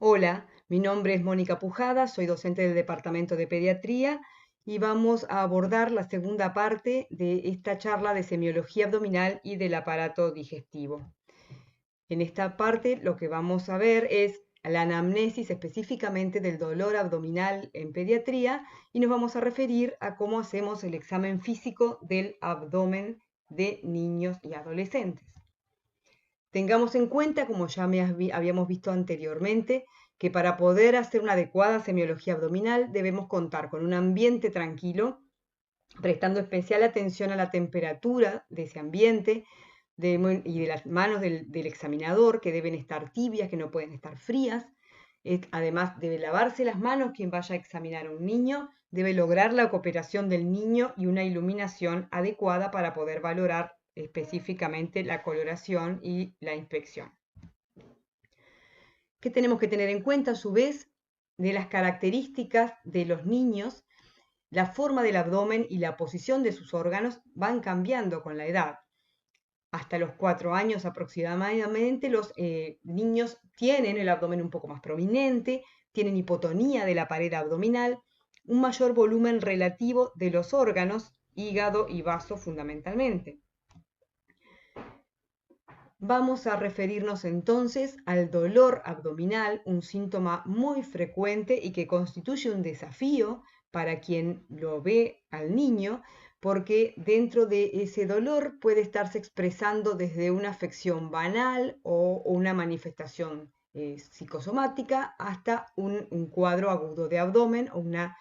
Hola, mi nombre es Mónica Pujada, soy docente del Departamento de Pediatría y vamos a abordar la segunda parte de esta charla de semiología abdominal y del aparato digestivo. En esta parte lo que vamos a ver es la anamnesis específicamente del dolor abdominal en pediatría y nos vamos a referir a cómo hacemos el examen físico del abdomen de niños y adolescentes. Tengamos en cuenta, como ya habíamos visto anteriormente, que para poder hacer una adecuada semiología abdominal debemos contar con un ambiente tranquilo, prestando especial atención a la temperatura de ese ambiente y de las manos del examinador, que deben estar tibias, que no pueden estar frías. Además, debe lavarse las manos quien vaya a examinar a un niño, debe lograr la cooperación del niño y una iluminación adecuada para poder valorar específicamente la coloración y la inspección. ¿Qué tenemos que tener en cuenta a su vez? De las características de los niños, la forma del abdomen y la posición de sus órganos van cambiando con la edad. Hasta los 4 años aproximadamente los niños tienen el abdomen un poco más prominente, tienen hipotonía de la pared abdominal, un mayor volumen relativo de los órganos, hígado y vaso fundamentalmente. Vamos a referirnos entonces al dolor abdominal, un síntoma muy frecuente y que constituye un desafío para quien lo ve al niño, porque dentro de ese dolor puede estarse expresando desde una afección banal o una manifestación psicosomática hasta un cuadro agudo de abdomen o una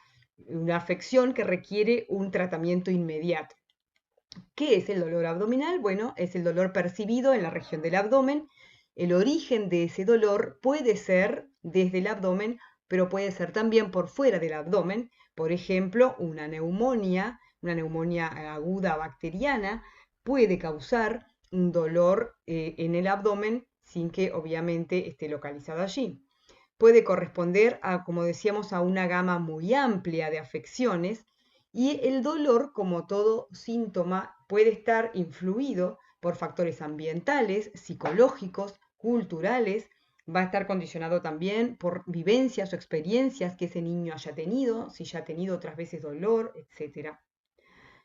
afección que requiere un tratamiento inmediato. ¿Qué es el dolor abdominal? Bueno, es el dolor percibido en la región del abdomen. El origen de ese dolor puede ser desde el abdomen, pero puede ser también por fuera del abdomen. Por ejemplo, una neumonía aguda bacteriana puede causar un dolor en el abdomen sin que obviamente esté localizado allí. Puede corresponder a, como decíamos, a una gama muy amplia de afecciones y el dolor, como todo síntoma, puede estar influido por factores ambientales, psicológicos, culturales, va a estar condicionado también por vivencias o experiencias que ese niño haya tenido, si ya ha tenido otras veces dolor, etc.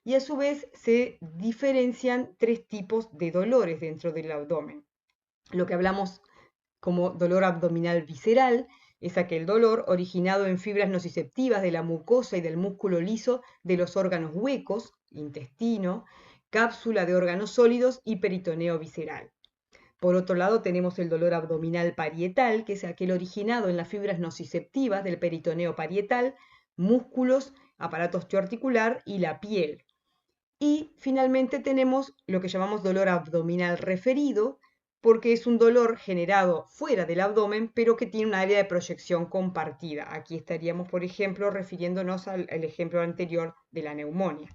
Y a su vez se diferencian 3 tipos de dolores dentro del abdomen. Lo que hablamos como dolor abdominal visceral es aquel dolor originado en fibras nociceptivas de la mucosa y del músculo liso de los órganos huecos, intestino, cápsula de órganos sólidos y peritoneo visceral. Por otro lado, tenemos el dolor abdominal parietal, que es aquel originado en las fibras nociceptivas del peritoneo parietal, músculos, aparato osteoarticular y la piel. Y finalmente tenemos lo que llamamos dolor abdominal referido, porque es un dolor generado fuera del abdomen, pero que tiene un área de proyección compartida. Aquí estaríamos, por ejemplo, refiriéndonos al ejemplo anterior de la neumonía.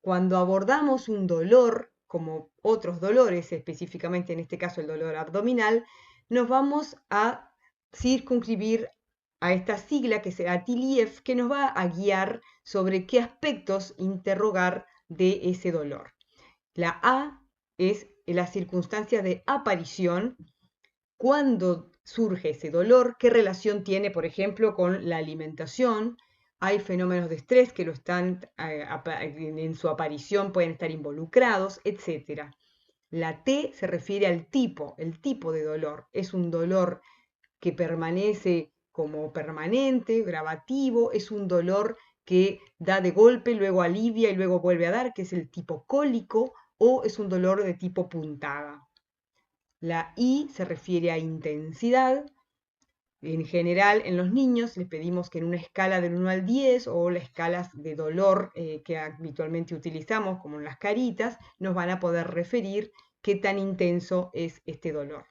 Cuando abordamos un dolor, como otros dolores, específicamente en este caso el dolor abdominal, nos vamos a circunscribir a esta sigla que será TILIEF, que nos va a guiar sobre qué aspectos interrogar de ese dolor. La A es la circunstancia de aparición, cuándo surge ese dolor, qué relación tiene, por ejemplo, con la alimentación. Hay fenómenos de estrés que lo están en su aparición, pueden estar involucrados, etc. La T se refiere al tipo, el tipo de dolor. Es un dolor que permanece como permanente, gravativo, es un dolor que da de golpe, luego alivia y luego vuelve a dar, que es el tipo cólico, o es un dolor de tipo puntada. La I se refiere a intensidad. En general, en los niños les pedimos que en una escala del 1 al 10 o las escalas de dolor que habitualmente utilizamos, como en las caritas, nos van a poder referir qué tan intenso es este dolor.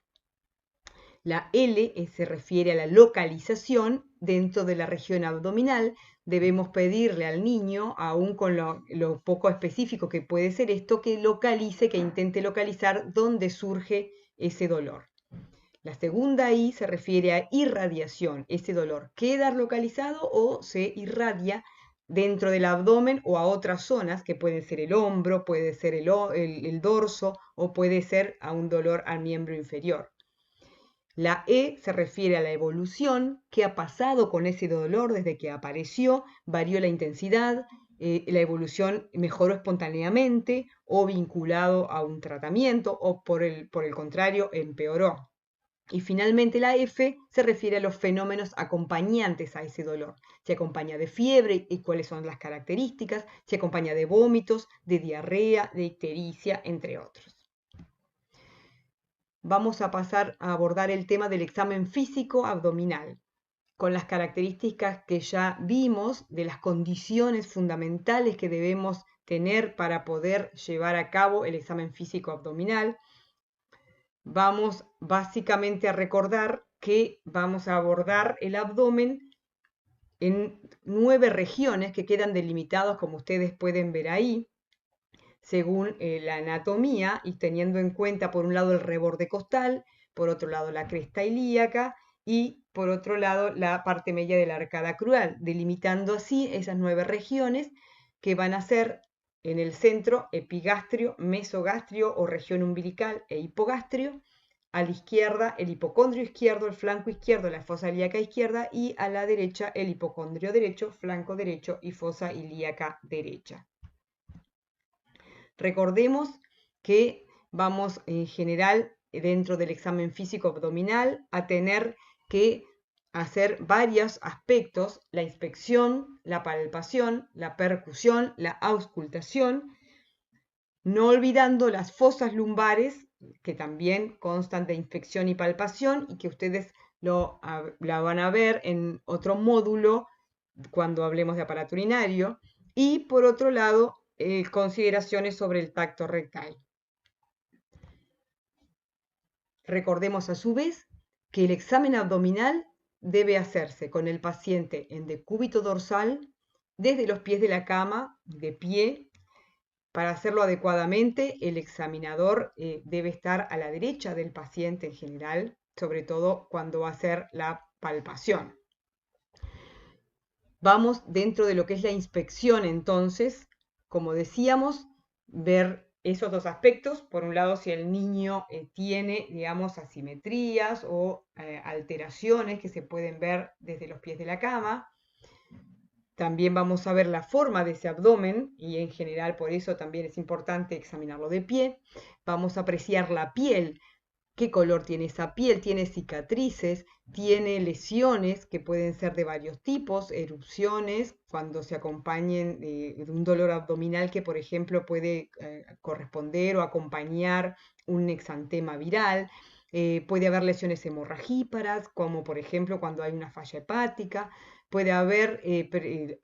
La L se refiere a la localización dentro de la región abdominal. Debemos pedirle al niño, aún con lo poco específico que puede ser esto, que localice, que intente localizar dónde surge ese dolor. La segunda I se refiere a irradiación. Ese dolor queda localizado o se irradia dentro del abdomen o a otras zonas, que pueden ser el hombro, puede ser el dorso o puede ser a un dolor al miembro inferior. La E se refiere a la evolución, qué ha pasado con ese dolor desde que apareció, varió la intensidad, la evolución mejoró espontáneamente o vinculado a un tratamiento o por el contrario empeoró. Y finalmente la F se refiere a los fenómenos acompañantes a ese dolor. Se acompaña de fiebre y cuáles son las características, se acompaña de vómitos, de diarrea, de ictericia, entre otros. Vamos a pasar a abordar el tema del examen físico abdominal, con las características que ya vimos de las condiciones fundamentales que debemos tener para poder llevar a cabo el examen físico abdominal. Vamos básicamente a recordar que vamos a abordar el abdomen en 9 regiones que quedan delimitados, como ustedes pueden ver ahí, según la anatomía y teniendo en cuenta por un lado el reborde costal, por otro lado la cresta ilíaca y por otro lado la parte media de la arcada crural, delimitando así esas 9 regiones que van a ser en el centro epigastrio, mesogastrio o región umbilical e hipogastrio, a la izquierda el hipocondrio izquierdo, el flanco izquierdo, la fosa ilíaca izquierda y a la derecha el hipocondrio derecho, flanco derecho y fosa ilíaca derecha. Recordemos que vamos en general dentro del examen físico abdominal a tener que hacer varios aspectos: la inspección, la palpación, la percusión, la auscultación, no olvidando las fosas lumbares, que también constan de inspección y palpación y que ustedes la van a ver en otro módulo cuando hablemos de aparato urinario. Y por otro lado, consideraciones sobre el tacto rectal. Recordemos a su vez que el examen abdominal debe hacerse con el paciente en decúbito dorsal, desde los pies de la cama, de pie. Para hacerlo adecuadamente, el examinador debe estar a la derecha del paciente en general, sobre todo cuando va a hacer la palpación. Vamos dentro de lo que es la inspección, entonces, como decíamos, ver esos dos aspectos. Por un lado, si el niño tiene, digamos, asimetrías o alteraciones que se pueden ver desde los pies de la cama. También vamos a ver la forma de ese abdomen y en general por eso también es importante examinarlo de pie. Vamos a apreciar la piel. ¿Qué color tiene esa piel? ¿Tiene cicatrices? ¿Tiene lesiones que pueden ser de varios tipos? Erupciones, cuando se acompañen de un dolor abdominal que, por ejemplo, puede corresponder o acompañar un exantema viral. Puede haber lesiones hemorragíparas, como por ejemplo cuando hay una falla hepática. Puede haber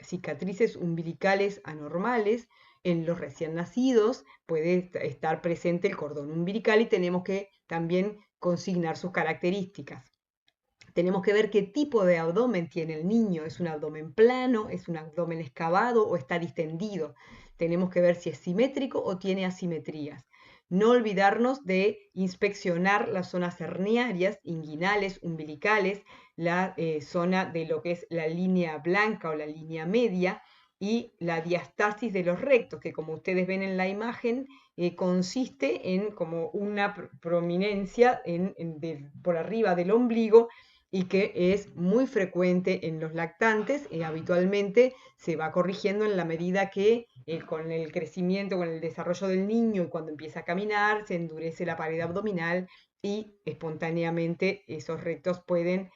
cicatrices umbilicales anormales. En los recién nacidos puede estar presente el cordón umbilical y tenemos que también consignar sus características. Tenemos que ver qué tipo de abdomen tiene el niño. ¿Es un abdomen plano? ¿Es un abdomen excavado o está distendido? Tenemos que ver si es simétrico o tiene asimetrías. No olvidarnos de inspeccionar las zonas herniarias, inguinales, umbilicales, la zona de lo que es la línea blanca o la línea media y la diastasis de los rectos, que como ustedes ven en la imagen, consiste en como una prominencia por arriba del ombligo y que es muy frecuente en los lactantes y habitualmente se va corrigiendo en la medida que con el crecimiento, con el desarrollo del niño y cuando empieza a caminar, se endurece la pared abdominal y espontáneamente esos rectos pueden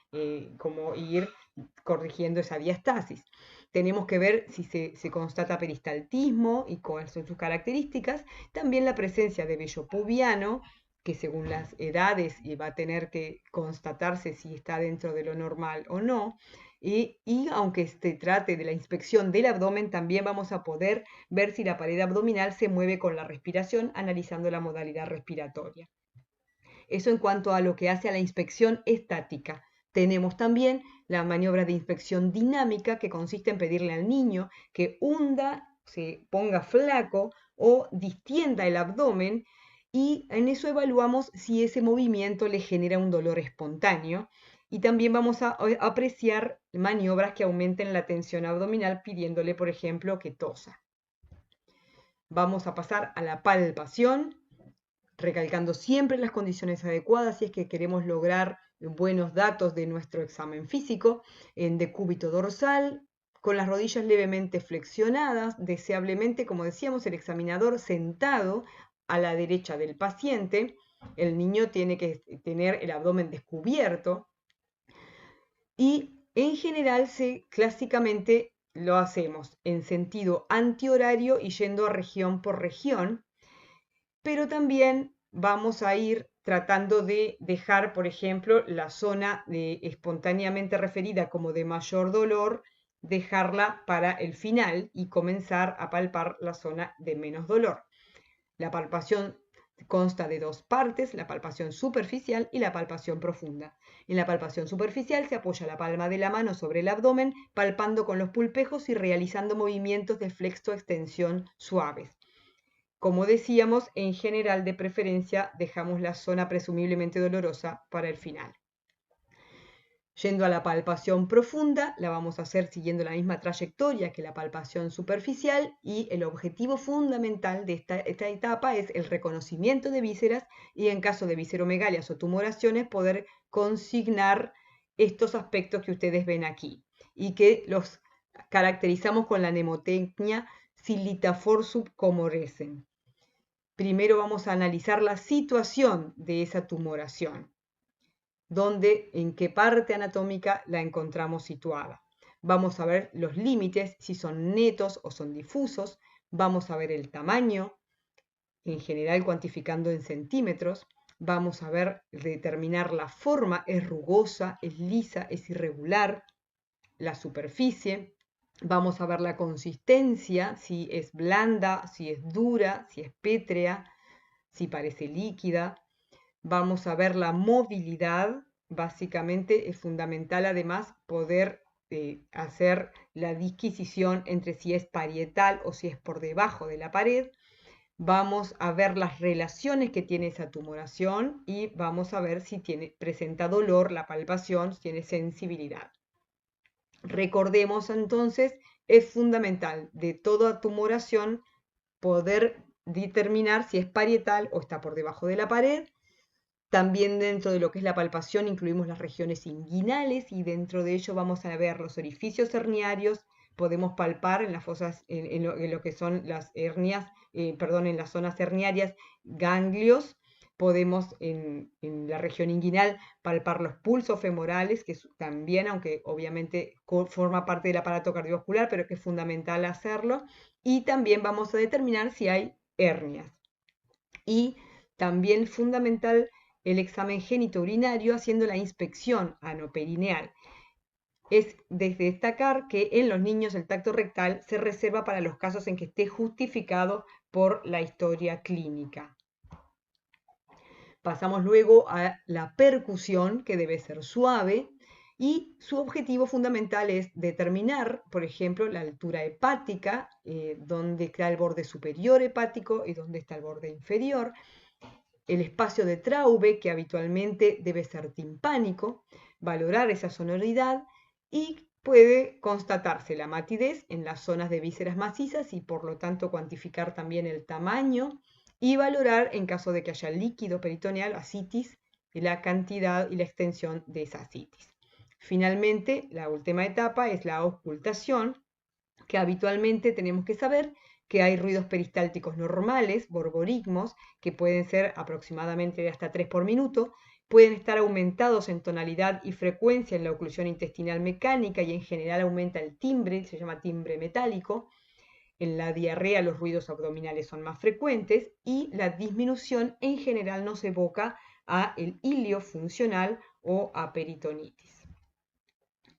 como ir corrigiendo esa diastasis. Tenemos que ver si se constata peristaltismo y cuáles son sus características. También la presencia de vello pubiano, que según las edades va a tener que constatarse si está dentro de lo normal o no. Y aunque se trate de la inspección del abdomen, también vamos a poder ver si la pared abdominal se mueve con la respiración, analizando la modalidad respiratoria. Eso en cuanto a lo que hace a la inspección estática. Tenemos también la maniobra de inspección dinámica, que consiste en pedirle al niño que hunda, se ponga flaco o distienda el abdomen, y en eso evaluamos si ese movimiento le genera un dolor espontáneo. Y también vamos a apreciar maniobras que aumenten la tensión abdominal, pidiéndole, por ejemplo, que tosa. Vamos a pasar a la palpación. recalcando siempre las condiciones adecuadas si es que queremos lograr buenos datos de nuestro examen físico, en decúbito dorsal, con las rodillas levemente flexionadas, deseablemente, como decíamos, el examinador sentado a la derecha del paciente. El niño tiene que tener el abdomen descubierto y en general clásicamente lo hacemos en sentido antihorario y yendo a región por región, pero también vamos a ir tratando de dejar, por ejemplo, la zona espontáneamente referida como de mayor dolor, dejarla para el final y comenzar a palpar la zona de menos dolor. La palpación consta de dos partes, la palpación superficial y la palpación profunda. En la palpación superficial se apoya la palma de la mano sobre el abdomen, palpando con los pulpejos y realizando movimientos de flexo-extensión suaves. Como decíamos, en general de preferencia dejamos la zona presumiblemente dolorosa para el final. Yendo a la palpación profunda, la vamos a hacer siguiendo la misma trayectoria que la palpación superficial y el objetivo fundamental de esta etapa es el reconocimiento de vísceras y en caso de visceromegalias o tumoraciones poder consignar estos aspectos que ustedes ven aquí y que los caracterizamos con la mnemotecnia Silitafor subcomoresen. Primero vamos a analizar la situación de esa tumoración, en qué parte anatómica la encontramos situada. Vamos a ver los límites, si son netos o son difusos. Vamos a ver el tamaño, en general cuantificando en centímetros. Vamos a determinar la forma, es rugosa, es lisa, es irregular, la superficie. Vamos a ver la consistencia, si es blanda, si es dura, si es pétrea, si parece líquida. Vamos a ver la movilidad. Básicamente es fundamental además poder hacer la disquisición entre si es parietal o si es por debajo de la pared. Vamos a ver las relaciones que tiene esa tumoración y vamos a ver si presenta dolor la palpación, si tiene sensibilidad. Recordemos entonces, es fundamental de toda tumoración poder determinar si es parietal o está por debajo de la pared. También dentro de lo que es la palpación incluimos las regiones inguinales y dentro de ello vamos a ver los orificios herniarios. Podemos palpar en las fosas, en lo que son las hernias, en las zonas herniarias, ganglios. Podemos en la región inguinal palpar los pulsos femorales, que también, aunque obviamente forma parte del aparato cardiovascular, pero que es fundamental hacerlo. Y también vamos a determinar si hay hernias. Y también fundamental el examen genitourinario haciendo la inspección anoperineal. Es de destacar que en los niños el tacto rectal se reserva para los casos en que esté justificado por la historia clínica. Pasamos luego a la percusión, que debe ser suave, y su objetivo fundamental es determinar, por ejemplo, la altura hepática, dónde está el borde superior hepático y dónde está el borde inferior, el espacio de Traube, que habitualmente debe ser timpánico, valorar esa sonoridad y puede constatarse la matidez en las zonas de vísceras macizas y por lo tanto cuantificar también el tamaño y valorar en caso de que haya líquido peritoneal, ascitis, la cantidad y la extensión de esa ascitis. Finalmente, la última etapa es la auscultación, que habitualmente tenemos que saber que hay ruidos peristálticos normales, borborigmos, que pueden ser aproximadamente de hasta 3 por minuto, pueden estar aumentados en tonalidad y frecuencia en la oclusión intestinal mecánica y en general aumenta el timbre, se llama timbre metálico. En la diarrea los ruidos abdominales son más frecuentes y la disminución en general nos evoca a el ilio funcional o a peritonitis.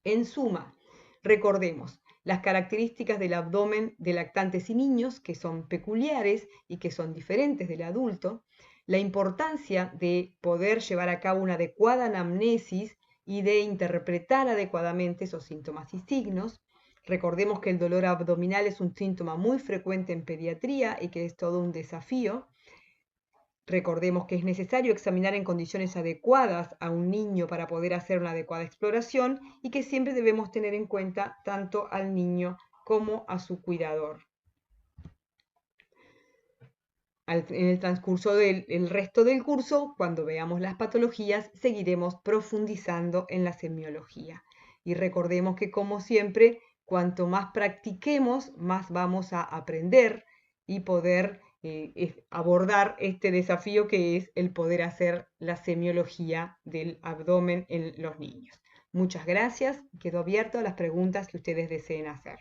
En suma, recordemos las características del abdomen de lactantes y niños, que son peculiares y que son diferentes del adulto, la importancia de poder llevar a cabo una adecuada anamnesis y de interpretar adecuadamente esos síntomas y signos. Recordemos que el dolor abdominal es un síntoma muy frecuente en pediatría y que es todo un desafío. Recordemos que es necesario examinar en condiciones adecuadas a un niño para poder hacer una adecuada exploración y que siempre debemos tener en cuenta tanto al niño como a su cuidador. En el transcurso del resto del curso, cuando veamos las patologías, seguiremos profundizando en la semiología. Y recordemos que, como siempre, cuanto más practiquemos, más vamos a aprender y poder abordar este desafío que es el poder hacer la semiología del abdomen en los niños. Muchas gracias. Quedo abierto a las preguntas que ustedes deseen hacer.